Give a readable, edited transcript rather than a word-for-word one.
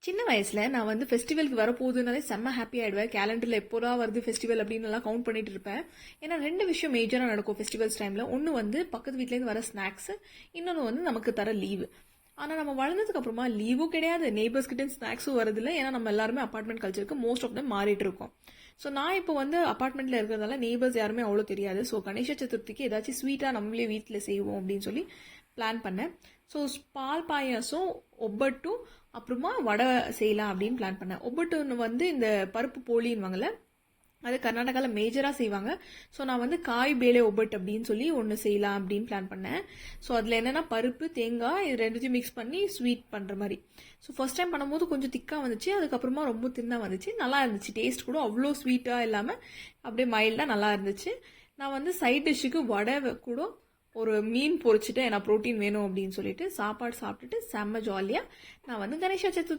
சின்ன வயசுல நான் வந்து ஃபெஸ்டிவலுக்கு வரப்போகுதுனாலே செம்ம ஹாப்பி ஆயிடுவேன். கேலண்டர்ல எப்போதான் வருது ஃபெஸ்டிவல் அப்படின்னு எல்லாம் கவுண்ட் பண்ணிட்டு இருப்பேன். ஏன்னா 2 விஷயம் மேஜரா நடக்கும் ஃபெஸ்டிவல்ஸ் டைம்ல. ஒன்னு வந்து பக்கத்து வீட்ல இருந்து வர ஸ்நாக்ஸ், இன்னொன்னு வந்து நமக்கு தர லீவு. ஆனா நம்ம வளர்ந்ததுக்கு அப்புறமா லீவும் கிடையாது, நெய்பர்ஸ் கிட்ட ஸ்நாக்ஸும் வரதில்லை. ஏன்னா நம்ம எல்லாருமே அபார்ட்மெண்ட் கல்ச்சருக்கு மோஸ்ட் ஆஃப் தம் மாறிட்டு இருக்கோம். ஸோ நான் இப்போ வந்து அபார்ட்மெண்ட்ல இருக்கிறதால நெய்பர்ஸ் யாருமே அவ்வளோ தெரியாது. ஸோ கணேச சதுர்த்திக்கு ஏதாச்சும் ஸ்வீட்டா நம்மளே வீட்டில் செய்வோம் அப்படின்னு சொல்லி பிளான் பண்ணேன். ஸோ பால் பாயாசம், ஒப்பட்டும், அப்புறமா வடை செய்யலாம் அப்படின்னு பிளான் பண்ணேன். ஒப்பட்டுன்னு வந்து இந்த பருப்பு போலின்னுவாங்கல்ல, அது கர்நாடகாவில் மேஜராக செய்வாங்க. ஸோ நான் வந்து காய் பேலே ஒப்பட் அப்படின்னு சொல்லி ஒன்று செய்யலாம் அப்படின்னு பிளான் பண்ணேன். ஸோ அதில் என்னென்னா பருப்பு, தேங்காய் இது ரெண்டுத்தையும் மிக்ஸ் பண்ணி ஸ்வீட் பண்ணுற மாதிரி. ஸோ ஃபர்ஸ்ட் டைம் பண்ணும்போது கொஞ்சம் திக்காக வந்துச்சு, அதுக்கப்புறமா ரொம்ப தின்னாக வந்துச்சு. நல்லா இருந்துச்சு, டேஸ்ட் கூட அவ்வளோ ஸ்வீட்டாக இல்லாமல் அப்படியே மைல்டாக நல்லா இருந்துச்சு. நான் வந்து சைட் டிஷ்ஷுக்கு வடை கூட ஒரு மீன் பொரிச்சுட்டு எனக்கு ப்ரோட்டீன் வேணும் அப்படின்னு சொல்லிட்டு சாப்பாடு சாப்பிட்டுட்டு செம்ம ஜாலியாக நான் வந்து கணேஷா சதுர்த்தி